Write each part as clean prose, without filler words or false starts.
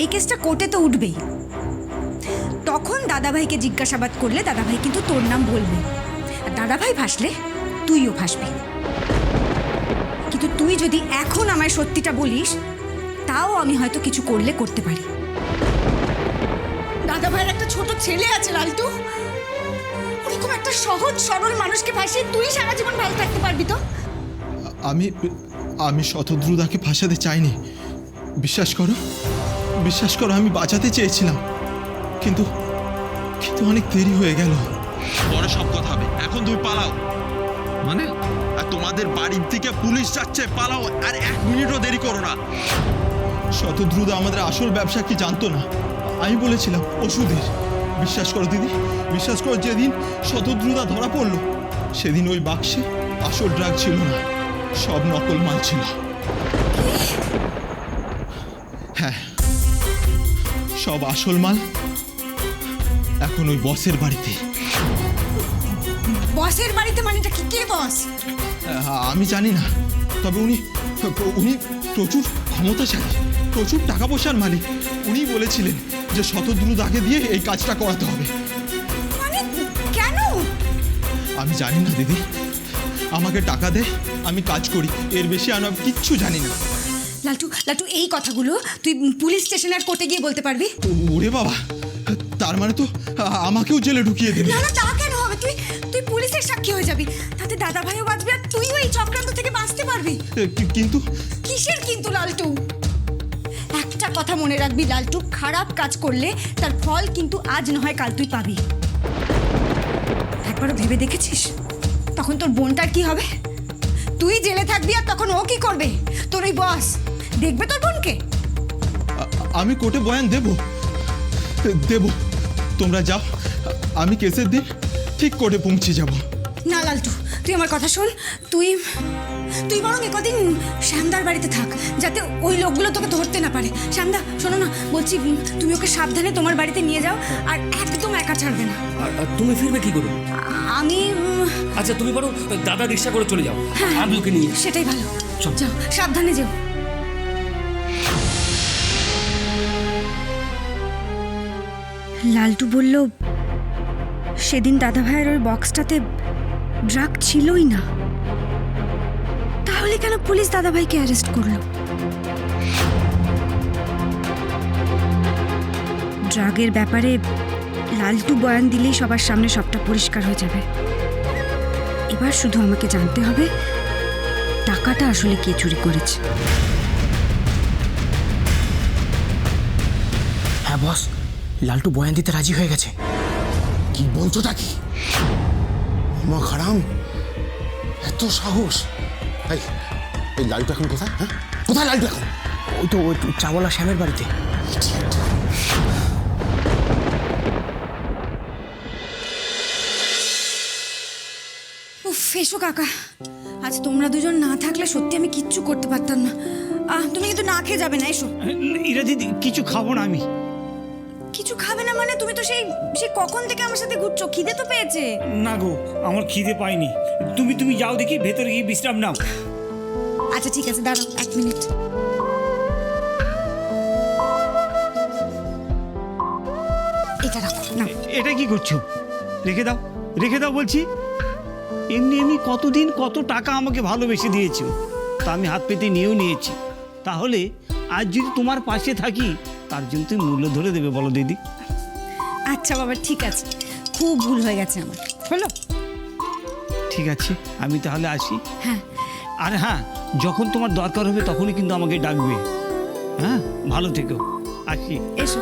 এই কেসটা কোর্টে তো উঠবেই। তখন দাদাভাইকে জিজ্ঞাসাবাদ করলে দাদাভাই কিন্তু তোর নাম বলবে, আর দাদাভাই ভাসলে তুইও ভাসবি। কিন্তু তুই যদি এখন আমায় সত্যিটা বলিস, তাও আমি হয়তো কিছু করলে করতে পারি। দাদাভাইয়ের একটা ছোট ছেলে আছে লালটু, ওরকম একটা সহজ সরল মানুষকে ফাঁসিয়ে তুই সারা জীবন ভালো থাকতে পারবি তো? আমি শতদ্রুদাকে ফাঁসাতে চাইনি, বিশ্বাস করো আমি বাঁচাতে চেয়েছিলাম, কিন্তু অনেক দেরি হয়ে গেল। পরে সব কথা হবে, এখন তুমি পালাও। মানে আর তোমাদের বাড়ির দিকে পুলিশ যাচ্ছে, পালাও, আর 1 মিনিটও দেরি করো না। শতদ্রুদা আমাদের আসল ব্যবসা কি জানতো না। আমি বলেছিলাম ওষুধের। বিশ্বাস করো দিদি, বিশ্বাস করো, যেদিন শতদ্রুদা ধরা পড়লো সেদিন ওই বাক্সে আসল ড্রাগ ছিল না, সব নকল মাল ছিল। হ্যাঁ, সব আসল মাল এখন ওই বসের বাড়িতে। বসের বাড়িতে মানেটা কি? কে বস? আমি জানি না, তবে উনি প্রচুর ক্ষমতাশালী, প্রচুর টাকা পয়সার মালিক। উনি বলেছিলেন যে শতদ্রুদাকে দিয়ে এই কাজটা করাতে হবে। মানে কেন? আমি জানি না দিদি, আমাকে টাকা দে, আমি কাজ করি, এর বেশি আমি কিচ্ছু জানি না। লালটু এই কথাগুলো তুই পুলিশ স্টেশনে আর কোর্টে গিয়ে বলতে পারবি? ওরে বাবা, তার মানে তো আমাকেও জেলে ঢুকিয়ে দেবে। না তা কেন হবে? তুই পুলিশের সাক্ষী হয়ে যাবি, তাতে দাদাভাইও বাঁচবে আর তুইও এই চক্রান্ত থেকে বাঁচতে পারবি। কিন্তু কিসের কিন্তু লালটু? একটা কথা মনে রাখবি লালটু, খারাপ কাজ করলে তার ফল কিন্তু আজ নয় কাল তুই পাবি। একবারও ভেবে দেখেছিস তখন তোর বোনটার কি হবে? তুই জেলে থাকবি আর তখন ও কি করবে? তোর ওই বস দেখবে তোর বোনকে? আমি কোর্টে বয়ান দেব। তোমরা যাও, আমি কেসের দিন ঠিক কোর্টে পৌঁছে যাব। না লালটু, তুই আমার কথা শোন। তুই বরং একদিন শ্যামদার বাড়িতে থাক, যাতে ওই লোকগুলো তোকে ধরতে না পারে। শ্যামদা শোনো না, বলছি তুমি ওকে সাবধানে তোমার বাড়িতে নিয়ে যাও, আর একদম একা ছাড়বে না। আর তুমি ফিরবে কি করে? আমি আচ্ছা তুমি বরং দাদা রিক্সা করে চলে যাও, আমি ওকে নিয়ে। সেটাই ভালো। চল। যাও, সাবধানে যেও। লালটু বলল সেদিন দাদাভাইয়ের ওই বক্সটাতে ড্রাগ ছিলই না, তাহলে কেন পুলিশ দাদাভাইকে অ্যারেস্ট করলো? ড্রাগের ব্যাপারে লালটু বয়ান দিলেই সবার সামনে সবটা পরিষ্কার হয়ে যাবে। এবার শুধু আমাকে জানতে হবে টাকাটা আসলে কে চুরি করেছে। হ্যাঁ বস, লালটু বয়ান দিতে রাজি হয়ে গেছে। কি বলছোটা কি? মা খারাম, এত সাহস! এই লালটু এখন কোথায়? হ্যাঁ, কোথায় লালটু এখন? ওই চাওয়ালা শ্যামের বাড়িতে। উফ, এসো কাকা। আজ তোমরা দুজন না থাকলে সত্যি আমি কিচ্ছু করতে পারতাম না। তুমি কিন্তু না খেয়ে যাবে না, এসো। ইরা দিদি, কিছু খাবো না আমি। কিছু খাবে না মানে? তুমি তো সেই কখন থেকে আমার সাথে ঘুরছো, খিদে তো পেয়েছে। না গো, আমার খিদে পাইনি। তুমি যাও দেখি, ভেতরে গিয়ে বিশ্রাম নাও। আচ্ছা ঠিক আছে, দাঁড়াও 1 মিনিট। এটা রাখো না। এটা কি করছো? রেখে দাও বলছি। এমনি কতদিন কত টাকা আমাকে ভালোবেসে দিয়েছো, তা আমি হাত পেতে নিয়েও নিয়েছি। তাহলে আজ যদি তোমার পাশে থাকি, তার জন্য তুমি মূল্য ধরে দেবে বলো দিদি? আচ্ছা বাবা, ঠিক আছে, খুব ভুল হয়ে গেছে আমার, হলো। ঠিক আছে, আমি তাহলে আসি। হ্যাঁ। আর হ্যাঁ, যখন তোমার দরকার হবে তখনই কিন্তু আমাকে ডাকবে। হ্যাঁ, ভালো থেকো, আসি। এসো।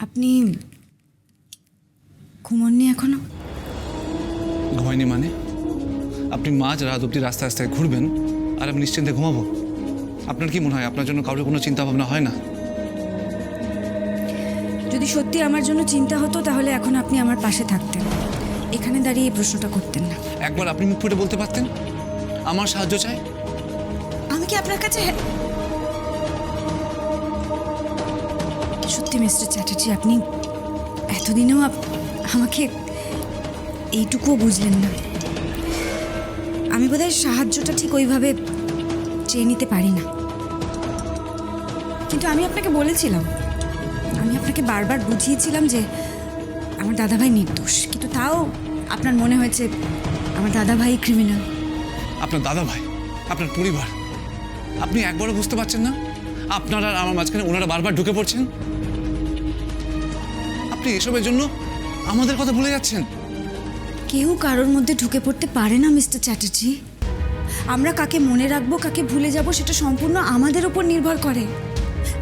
আপনি ঘুমোননি এখনো? ঘুমায়নি মানে? আপনি মাঝ রাত অব্দি রাস্তায় রাস্তায় ঘুরবেন আর আমি নিশ্চিন্তে ঘুমাবো? আপনার কি মনে হয় আপনার জন্য কারোর কোনো চিন্তা ভাবনা হয় না? যদি সত্যি আমার জন্য চিন্তা হতো তাহলে এখন আপনি আমার পাশে থাকতেন, এখানে দাঁড়িয়ে এই প্রশ্নটা করতেন না। একবার আপনি মুখ ফুটে বলতে পারতেন আমার সাহায্য চাই। আমি কি আপনার কাছে সত্যি মিস্টার চ্যাটার্জি, আপনি এতদিনেও আমাকে এইটুকুও বুঝলেন না। আমি বোধহয় সাহায্যটা ঠিক ওইভাবে চেয়ে নিতে পারি না। কিন্তু আমি আপনাকে বলেছিলাম, আমি আপনাকে বারবার বুঝিয়েছিলাম যে আমার দাদাভাই নির্দোষ, কিন্তু তাও আপনার মনে হয়েছে আমার দাদাভাই ক্রিমিনাল। আপনার দাদা ভাই, আপনার পরিবার, আপনি একবারও বুঝতে পারছেন না আপনার আর আমার মাঝখানে ওনারা বারবার ঢুকে পড়ছেন? আপনি এসবের জন্য আমাদের কথা ভুলে যাচ্ছেন। কেউ কারোর মধ্যে ঢুকে পড়তে পারে না মিস্টার চ্যাটার্জি। আমরা কাকে মনে রাখবো, কাকে ভুলে যাব, সেটা সম্পূর্ণ আমাদের উপর নির্ভর করে।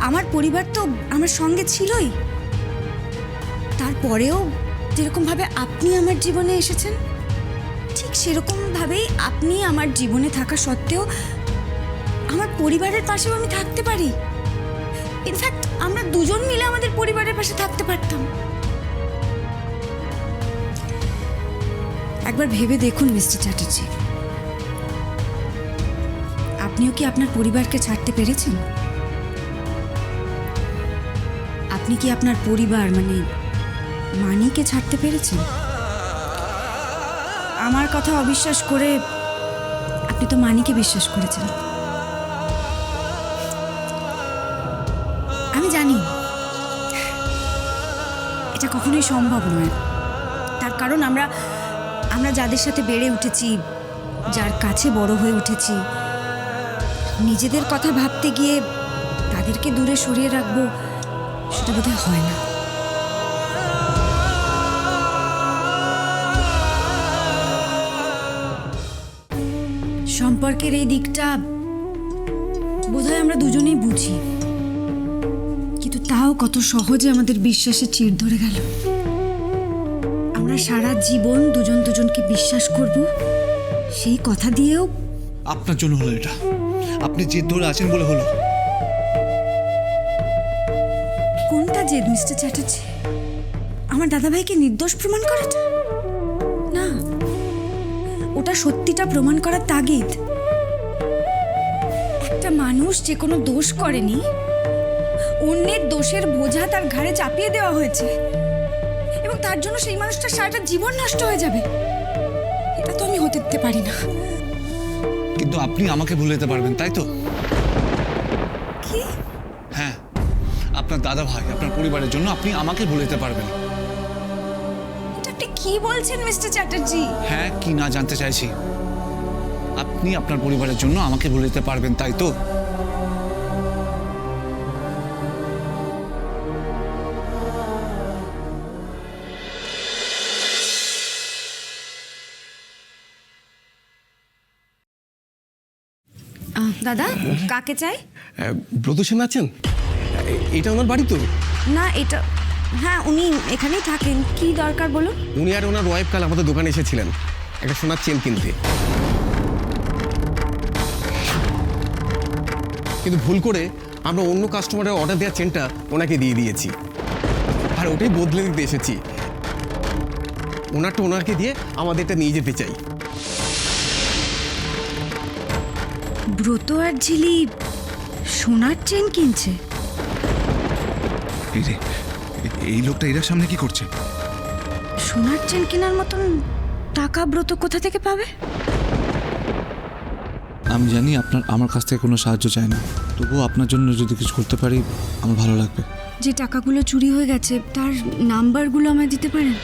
আমার পরিবার তো আমার সঙ্গে ছিলই, তারপরেও যেরকমভাবে আপনি আমার জীবনে এসেছেন, ঠিক সেরকমভাবেই আপনি আমার জীবনে থাকা সত্ত্বেও আমার পরিবারের পাশেও আমি থাকতে পারি। ইনফ্যাক্ট আমরা দুজন মিলে আমাদের পরিবারের পাশে থাকতে পারতাম। একবার ভেবে দেখুন মিস্টার চ্যাটার্জি, আপনিও কি আপনার পরিবারকে ছাড়তে পেরেছেন? আপনি কি আপনার পরিবার মানে মানিকে ছাড়তে পেরেছেন? আমার কথা অবিশ্বাস করে আপনি তো মানিকে বিশ্বাস করেছেন। আমি জানি এটা কখনোই সম্ভব নয়, তার কারণ আমরা যাদের সাথে বেড়ে উঠেছি, যার কাছে বড় হয়ে উঠেছি, নিজেদের কথা ভাবতে গিয়ে তাদেরকে দূরে সরিয়ে রাখবো, সেটা বোধহয় হয় না। সম্পর্কের এই দিকটা বোধহয় আমরা দুজনেই বুঝি, কিন্তু তাও কত সহজে আমাদের বিশ্বাসে চিড় ধরে গেল। আমরা সারা জীবন দুজন দুজনকে বিশ্বাস করব, সেই কথা দিয়েও আপনার জন্য হলো এটা, আপনি জেদ ধরে আছেন বলে হলো। কোনটা জেদ মিস্টার চ্যাটার্জি? আমার দাদাভাইকে নির্দোষ প্রমাণ করাটা না, ওটা সত্যিটা প্রমাণ করার তাগিদ। একটা মানুষ যে কোনো দোষ করেনি, অন্যের দোষের বোঝা তার ঘাড়ে চাপিয়ে দেওয়া হয়েছে, এবং তার জন্য সেই মানুষটার সারাটা জীবন নষ্ট হয়ে যাবে, এটা তো আমি হতে দিতে পারি না। কিন্তু আপনি আমাকে ভুলে যেতে পারবেন, তাই তো? কি? হ্যাঁ, আপনার দাদা ভাই, আপনার পরিবারের জন্য আপনি আমাকে ভুলে যেতে পারবেন। এটা আপনি কি বলছেন মিস্টার চ্যাটার্জি? হ্যাঁ কি না জানতে চাইছি। আপনি আপনার পরিবারের জন্য আমাকে ভুলে যেতে পারবেন, তাই তো? দাদা, কাকে চাই? ব্রত সেন আছেন? এটা ওনার বাড়ি তো? না, এটা হ্যাঁ, উনি এখানেই থাকেন। কি দরকার বলুন? উনি আর ওনার ওয়াইফ কাল আমাদের দোকানে এসেছিলেন একটা সোনার চেন কিনতে, কিন্তু ভুল করে আমরা অন্য কাস্টমারের অর্ডার দেওয়ার চেনটা ওনাকে দিয়ে দিয়েছি, আর ওটাই বদলে দিতে এসেছি। ওনারটা ওনাকে দিয়ে আমাদেরটা নিয়ে যেতে চাই। ব্রত আর ঝিলি সোনার চেন কিনছে? এই লোকটা এর সামনে কি করছে? সোনার চেন কেনার মতন টাকা ব্রত কোথা থেকে পাবে? আমি জানি আপনার আমার কাছ থেকে কোনো সাহায্য চাই না, তবুও আপনার জন্য যদি কিছু করতে পারি আমার ভালো লাগবে। যে টাকাগুলো চুরি হয়ে গেছে তার নাম্বারগুলো আমায় দিতে পারেন?